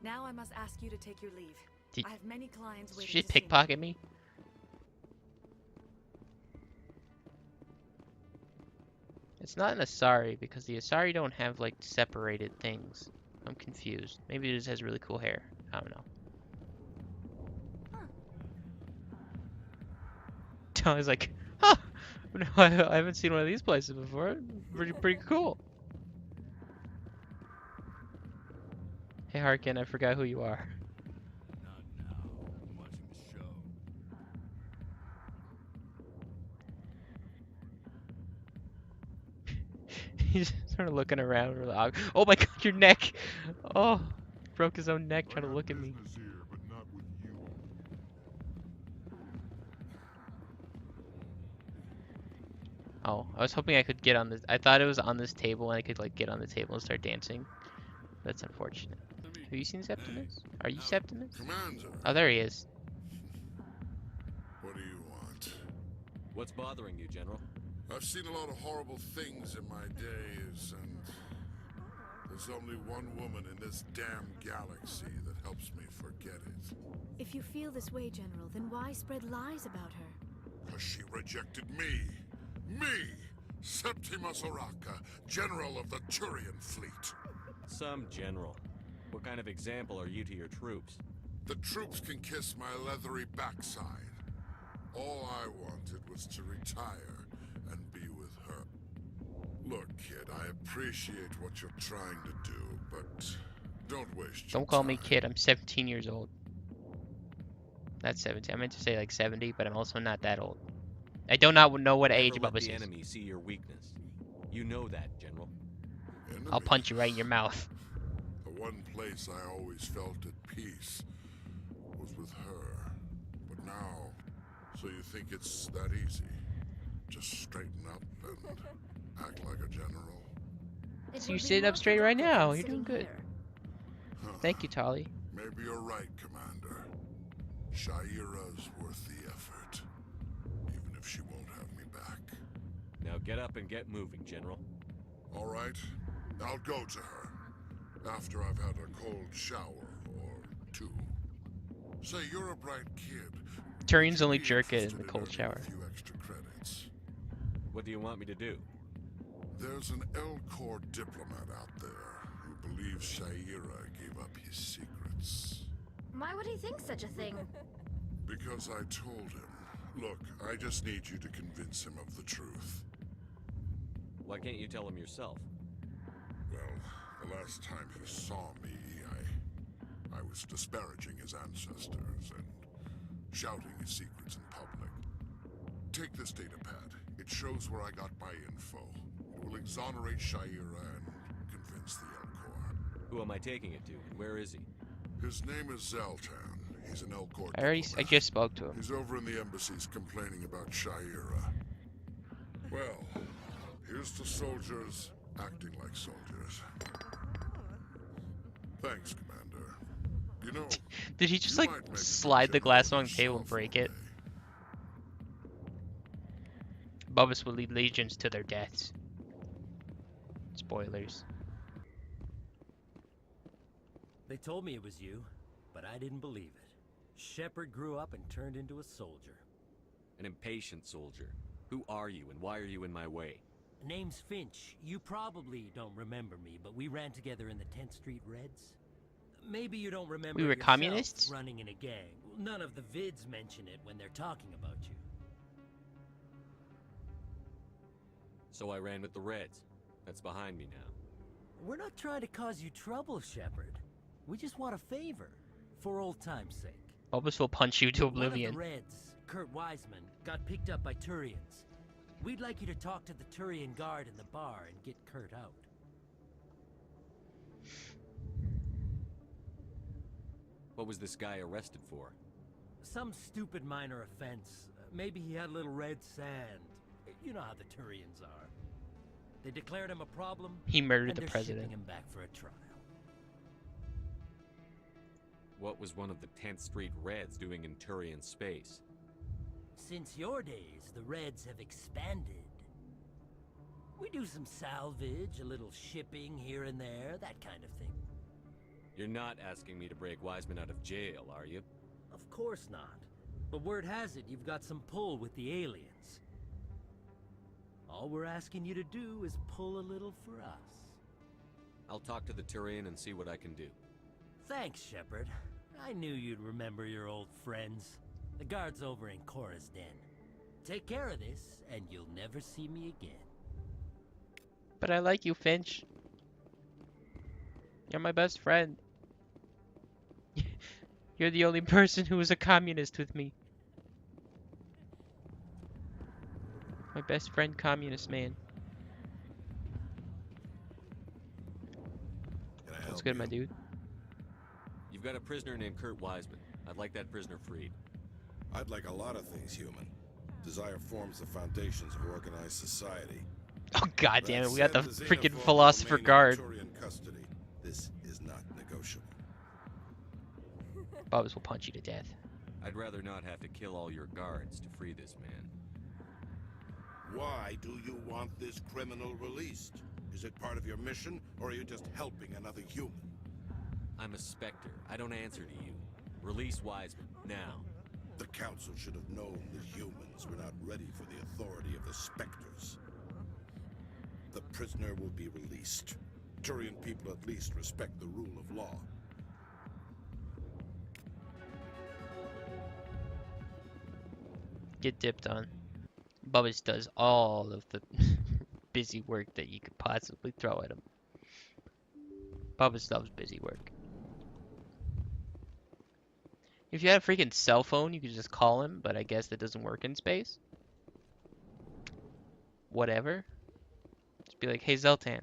Now I must ask you to take your leave. Did- I have many clients Did waiting you to just see me. pickpocket me? It's not an Asari because the Asari don't have like separated things. I'm confused. Maybe it just has really cool hair. I don't know. I was like, huh, no, I haven't seen one of these places before. Pretty cool. Hey Harkin, I forgot who you are. Not now. I'm watching the show. He's sort of looking around. Oh my god, your neck! Oh, broke his own neck trying to look at me. Oh, I was hoping I could get on this. I thought it was on this table and I could like get on the table and start dancing. That's unfortunate. Have you seen Septimus? Are you Septimus? Commander. Oh, there he is. What do you want? What's bothering you, General? I've seen a lot of horrible things in my days, and there's only one woman in this damn galaxy that helps me forget it. If you feel this way, General, then why spread lies about her? Because she rejected me. Me! Septimus Oraka, General of the Turian Fleet. Some general. What kind of example are you to your troops? The troops can kiss my leathery backside. All I wanted was to retire and be with her. Look, kid, I appreciate what you're trying to do, but don't waste your Don't call time. me kid. I'm 17 years old. Not 17. I meant to say like 70, but I'm also not that old. I do not know what age Never let Bubba the is. enemy see your weakness. You know that, General. I'll punch you right in your mouth. The one place I always felt at peace was with her. But now, so you think it's that easy? Just straighten up and act like a general? So you sit up straight right now. You're doing good. Thank you, Tali. Maybe you're right, Commander. Shaira's worth the effort. Even if she won't have me back. Now get up and get moving, General. All right, I'll go to her. After I've had a cold shower or two. Say, you're a bright kid. Turians only jerk it in the cold shower. A few extra credits. What do you want me to do? There's an Elcor diplomat out there who believes Shaira gave up his secrets. Why would he think such a thing? Because I told him. Look, I just need you to convince him of the truth. Why can't you tell him yourself? Well, the last time he saw me, I was disparaging his ancestors and shouting his secrets in public. Take this data pad. It shows where I got my info. It will exonerate Shaira and convince the Elcor. Who am I taking it to, and where is he? His name is Zaltan. He's an Elcor I just spoke to him. He's over in the embassies complaining about Shaira. Well, here's to soldiers acting like soldiers. Thanks, Commander. You know, did he just like slide the glass on the table and break it? Bubba's will lead legions to their deaths. Spoilers. They told me it was you, but I didn't believe it. Shepard grew up and turned into a soldier. An impatient soldier. Who are you, and why are you in my way? Name's Finch. You probably don't remember me, but we ran together in the 10th Street Reds. Maybe you don't remember we were yourself communists? running in a gang. None of the vids mention it when they're talking about you. So I ran with the Reds. That's behind me now. We're not trying to cause you trouble, Shepard. We just want a favor, for old time's sake. Bubba's will punch you to oblivion. One of the Reds, Kurt Wiseman, got picked up by Turians. We'd like you to talk to the Turian guard in the bar and get Kurt out. What was this guy arrested for? Some stupid minor offense. Maybe he had a little red sand. You know how the Turians are. They declared him a problem. He murdered and the they're president. shipping him back for a trial. What was one of the 10th Street Reds doing in Turian space? Since your days, the Reds have expanded. We do some salvage, a little shipping here and there, that kind of thing. You're not asking me to break Wiseman out of jail, are you? Of course not. But word has it you've got some pull with the aliens. All we're asking you to do is pull a little for us. I'll talk to the Turian and see what I can do. Thanks, Shepard. I knew you'd remember your old friends. The guards over in Cora's Den. Take care of this, and you'll never see me again. But I like you, Finch. You're my best friend. You're the only person who was a communist with me. My best friend, communist man. What's good, my dude? You've got a prisoner named Kurt Wiseman. I'd like that prisoner freed. I'd like a lot of things, human. Desire forms the foundations of organized society. Oh god damn it, we got the freaking philosopher guard. Custody. This is not negotiable. Bubs will punch you to death. I'd rather not have to kill all your guards to free this man. Why do you want this criminal released? Is it part of your mission, or are you just helping another human? I'm a Spectre. I don't answer to you. Release Wiseman, now. The Council should have known the humans were not ready for the authority of the Spectres. The prisoner will be released. Turian people at least respect the rule of law. Get dipped on. Bubbles does all of the busy work that you could possibly throw at him. Bubbles loves busy work. If you had a freaking cell phone, you could just call him, but I guess that doesn't work in space. Whatever. Just be like, hey Zeltan,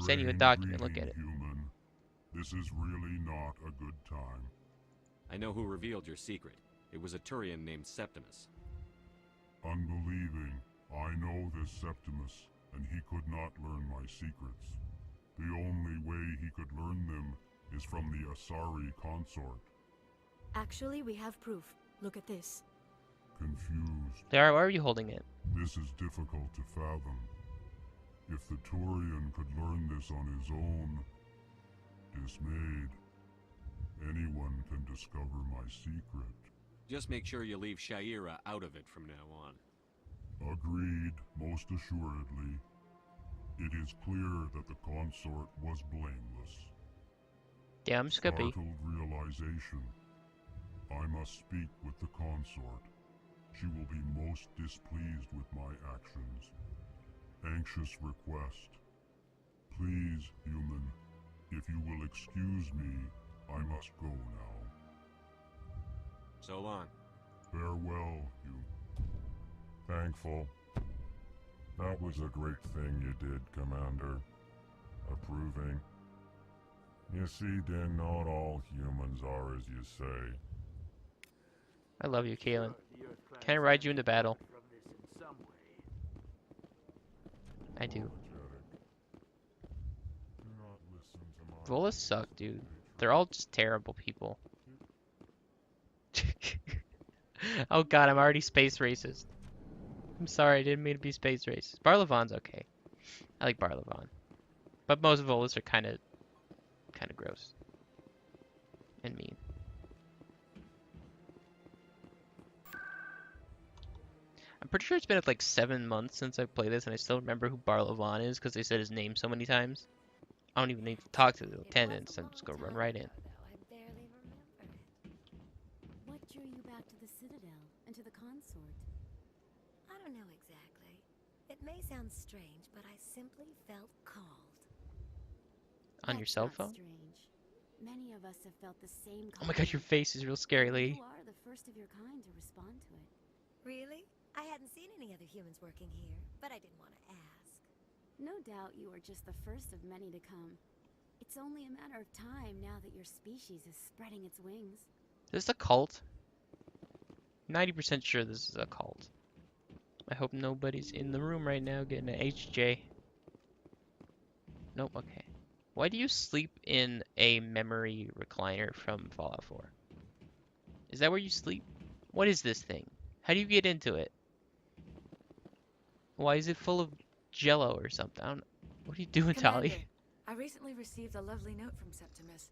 send you a document, look at it. Human. This is really not a good time. I know who revealed your secret. It was a Turian named Septimus. Unbelieving. I know this Septimus, and he could not learn my secrets. The only way he could learn them is from the Asari consort. Actually, we have proof. Look at this. Confused. Dara, why are you holding it? This is difficult to fathom. If the Turian could learn this on his own, dismayed, anyone can discover my secret. Just make sure you leave Sha'ira out of it from now on. Agreed, most assuredly. It is clear that the consort was blameless. Damn, Scoopy. Startled realization. I must speak with the consort. She will be most displeased with my actions. Anxious request. Please, human, if you will excuse me, I must go now. So long. Farewell, you. Thankful. That was a great thing you did, Commander. Approving. You see, then not all humans are as you say. I love you, Kalen. Can I ride you into battle? I do. Volus suck, dude. They're all just terrible people. Oh god, I'm already space racist. I'm sorry, I didn't mean to be space racist. Barlavan's okay. I like Barlavan. But most Volus are kind of gross. And mean. I'm pretty sure it's been like 7 months since I played this, and I still remember who Barlavan is because they said his name so many times. I don't even need to talk to the attendants. I'm just gonna run right in. What drew you back to the Citadel and to the consort? I don't know exactly. It may sound strange, but I simply felt called. On your cell phone? Strange. Many of us have felt the same. Oh my god, your face is real scary, lady. You are the first of your kind to respond to it. Really? I hadn't seen any other humans working here, but I didn't want to ask. No doubt you are just the first of many to come. It's only a matter of time now that your species is spreading its wings. Is this a cult? 90% sure this is a cult. I hope nobody's in the room right now getting an HJ. Nope, okay. Why do you sleep in a memory recliner from Fallout 4? Is that where you sleep? What is this thing? How do you get into it? Why is it full of jello or something? I don't know. What are you doing, Tali? I recently received a lovely note from Septimus.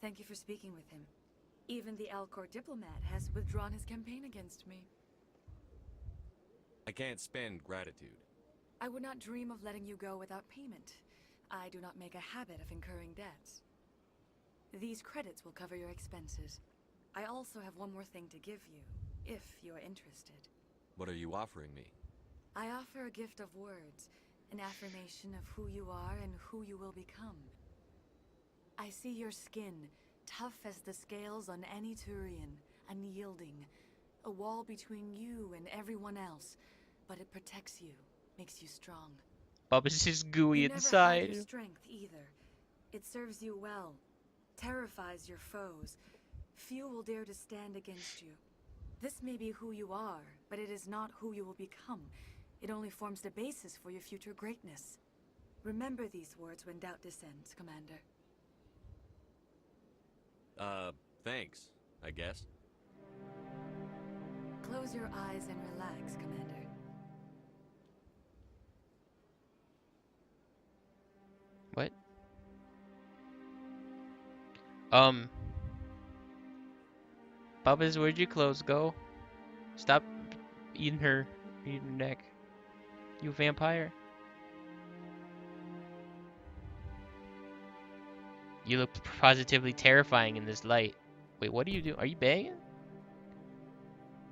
Thank you for speaking with him. Even the Alcor diplomat has withdrawn his campaign against me. I can't spend gratitude. I would not dream of letting you go without payment. I do not make a habit of incurring debts. These credits will cover your expenses. I also have one more thing to give you, if you are interested. What are you offering me? I offer a gift of words, an affirmation of who you are and who you will become. I see your skin, tough as the scales on any Turian, unyielding, a wall between you and everyone else, but it protects you, makes you strong. Bubba's just gooey You never hide inside. your strength either. It serves you well, terrifies your foes. Few will dare to stand against you. This may be who you are, but it is not who you will become. It only forms the basis for your future greatness. Remember these words when doubt descends, Commander. Thanks, I guess. Close your eyes and relax, Commander. What? Bubba's, where'd your clothes go? Stop eating her neck. You vampire. You look positively terrifying in this light. Wait, what are you doing? Are you banging?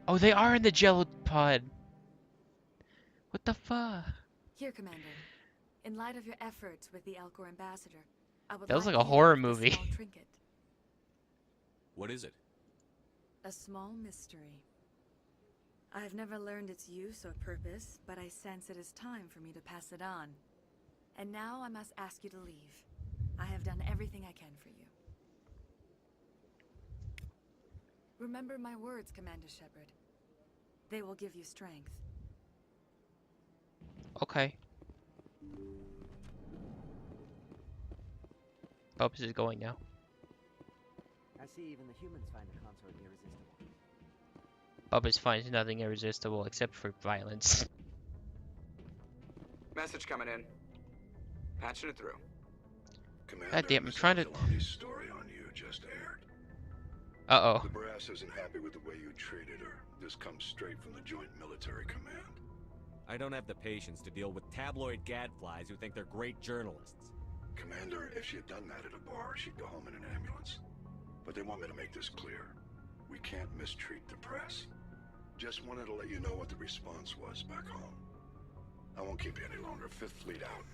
Oh, they are in the Jello pod. What the fuck? Here, Commander. In light of your efforts with the Alcor ambassador, I would That was like a you to horror have this movie. small trinket. What is it? A small mystery. I have never learned its use or purpose, but I sense it is time for me to pass it on. And now I must ask you to leave. I have done everything I can for you. Remember my words, Commander Shepard. They will give you strength. Okay. Bubba's is going now. I see even the humans find the consort irresistible. Bubba's finds nothing irresistible except for violence. Message coming in. Patching it through. God damn, I'm trying to... Jelani's story on you just aired. Uh-oh. The brass isn't happy with the way you treated her. This comes straight from the Joint Military Command. I don't have the patience to deal with tabloid gadflies who think they're great journalists. Commander, if she had done that at a bar, she'd go home in an ambulance. But they want me to make this clear. We can't mistreat the press. Just wanted to let you know what the response was back home. I won't keep you any longer. Fifth Fleet out.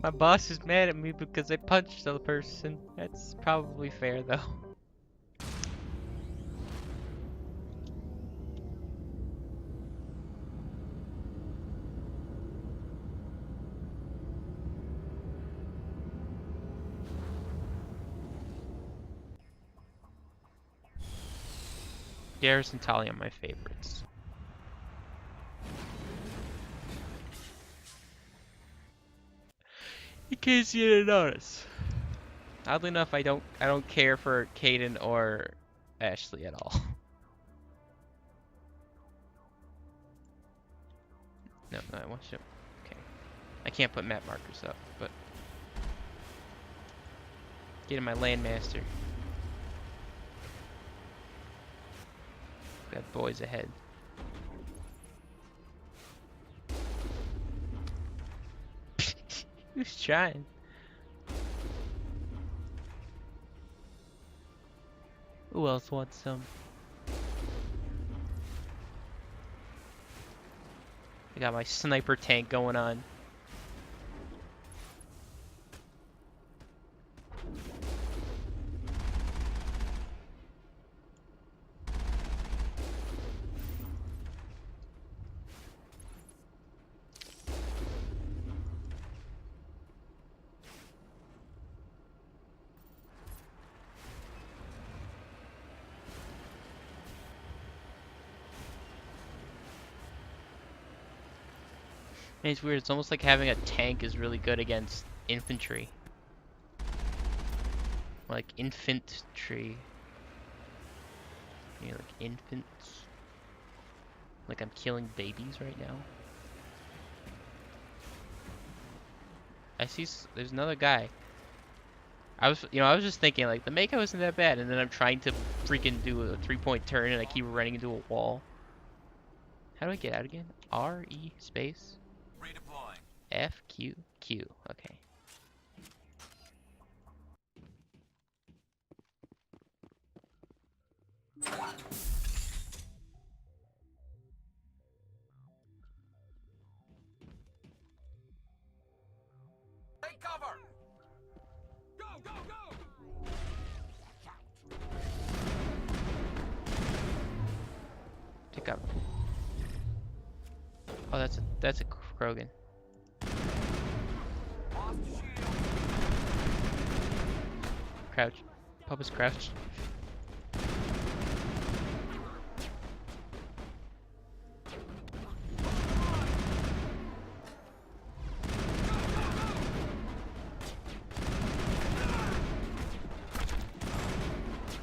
My boss is mad at me because I punched the person. That's probably fair, though. Garrus and Tali are my favorites. In case you didn't notice. Oddly enough, I don't care for Kaidan or Ashley at all. No, I want you. Okay. I can't put map markers up, but getting my Landmaster. Got boys ahead. Who's trying? Who else wants some? I got my sniper tank going on. And it's weird, it's almost like having a tank is really good against infantry. Like infantry. You know, like infants. Like I'm killing babies right now. I see, there's another guy. I was just thinking like the Mako isn't that bad, and then I'm trying to freaking do a 3-point turn and I keep running into a wall. How do I get out again? R-E space F-Q-Q. Okay. Take cover! Go, go, go! Take cover. Oh, that's a Krogan. Crouch. Puppet's crouch.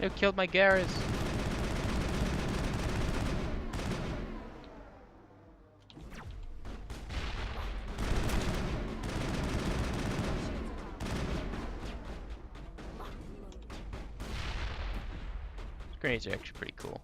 You killed my Garrus. Grenades are actually pretty cool.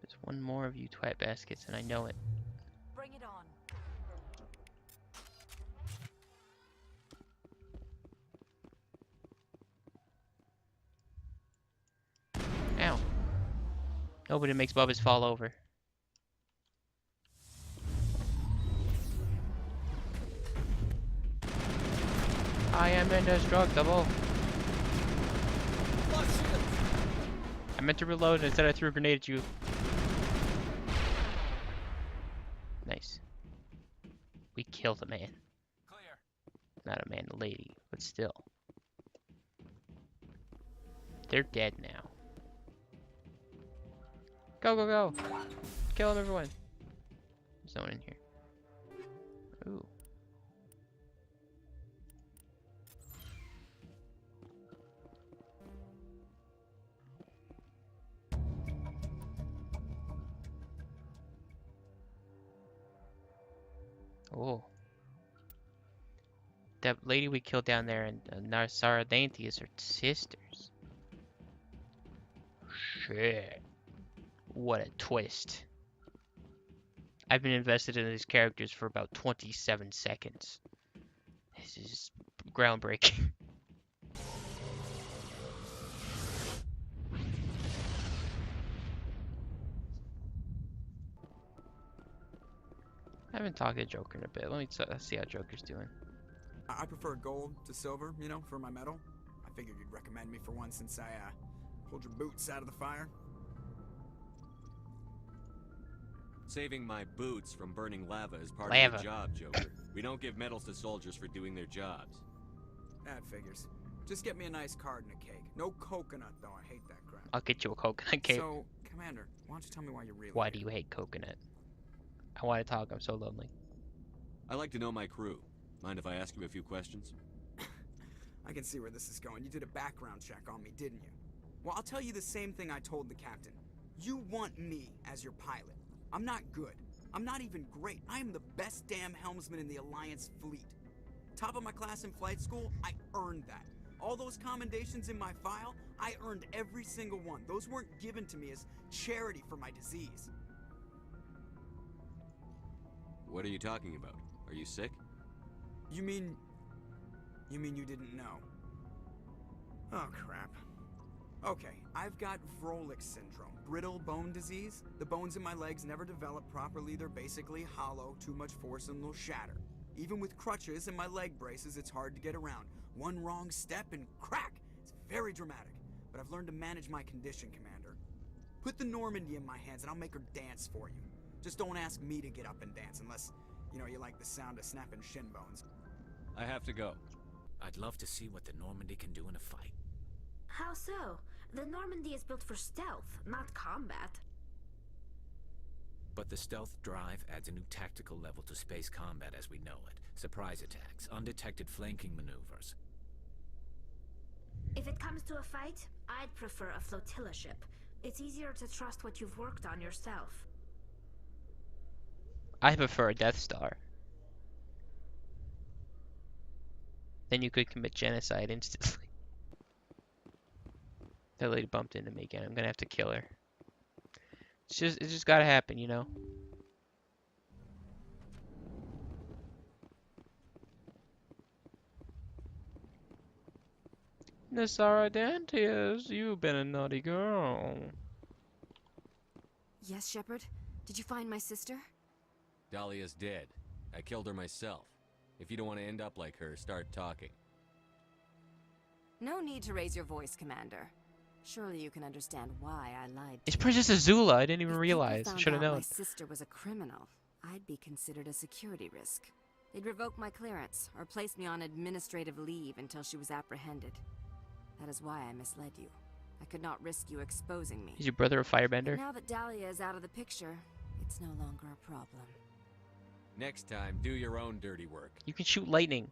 There's one more of you twat baskets, and I know it. Bring it on. Ow. Nobody makes Bubba's fall over. I am indestructible. I meant to reload and instead I threw a grenade at you. Nice. We killed a man. Clear. Not a man, a lady, but still. They're dead now. Go, go, go! Kill them, everyone. There's no one in here. Ooh. Oh. That lady we killed down there and Narsara Dainty is her sisters. Shit. What a twist. I've been invested in these characters for about 27 seconds. This is groundbreaking. I haven't talked to Joker in a bit. Let me see how Joker's doing. I prefer gold to silver, you know, for my medal. I figured you'd recommend me for one since I pulled your boots out of the fire. Saving my boots from burning lava is part Lava. of your job, Joker. We don't give medals to soldiers for doing their jobs. That figures. Just get me a nice card and a cake. No coconut, though. I hate that crap. I'll get you a coconut cake. So, Commander, why don't you tell me why you're really Why do you hate coconut? I want to talk. I'm so lonely. I like to know my crew. Mind if I ask you a few questions? I can see where this is going. You did a background check on me, didn't you? Well, I'll tell you the same thing I told the captain. You want me as your pilot. I'm not good. I'm not even great. I am the best damn helmsman in the Alliance fleet. Top of my class in flight school, I earned that. All those commendations in my file, I earned every single one. Those weren't given to me as charity for my disease. What are you talking about? Are you sick? You mean you didn't know? Oh, crap. Okay, I've got Vrolik syndrome, brittle bone disease. The bones in my legs never develop properly. They're basically hollow, too much force and they'll shatter. Even with crutches and my leg braces, it's hard to get around. One wrong step and crack! It's very dramatic, but I've learned to manage my condition, Commander. Put the Normandy in my hands and I'll make her dance for you. Just don't ask me to get up and dance unless, you know, you like the sound of snapping shin bones. I have to go. I'd love to see what the Normandy can do in a fight. How so? The Normandy is built for stealth, not combat. But the stealth drive adds a new tactical level to space combat as we know it. Surprise attacks, undetected flanking maneuvers. If it comes to a fight, I'd prefer a flotilla ship. It's easier to trust what you've worked on yourself. I prefer a Death Star. Then you could commit genocide instantly. That lady bumped into me again. I'm gonna have to kill her. It's just gotta happen, you know. Nasara Dantius, you've been a naughty girl. Yes, Shepard? Did you find my sister? Dahlia's dead. I killed her myself. If you don't want to end up like her, start talking. No need to raise your voice, Commander. Surely you can understand why I lied to It's you. Princess Azula. I didn't even If realize. people I should have found out known. my sister was a criminal, I'd be considered a security risk. They'd revoke my clearance or place me on administrative leave until she was apprehended. That is why I misled you. I could not risk you exposing me. Is your brother a But firebender? now that Dahlia is out of the picture, it's no longer a problem. Next time, do your own dirty work. You can shoot lightning.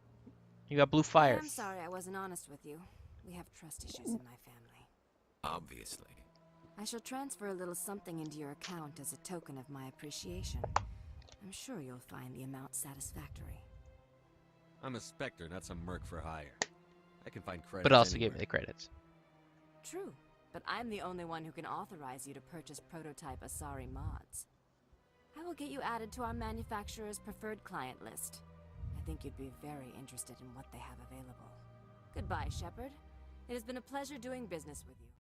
You got blue fire. I'm sorry I wasn't honest with you. We have trust issues in my family. Obviously. I shall transfer a little something into your account as a token of my appreciation. I'm sure you'll find the amount satisfactory. I'm a Spectre, not some merc for hire. I can find credits But also anywhere. give me the credits. True, but I'm the only one who can authorize you to purchase prototype Asari mods. I will get you added to our manufacturer's preferred client list. I think you'd be very interested in what they have available. Goodbye, Shepard. It has been a pleasure doing business with you.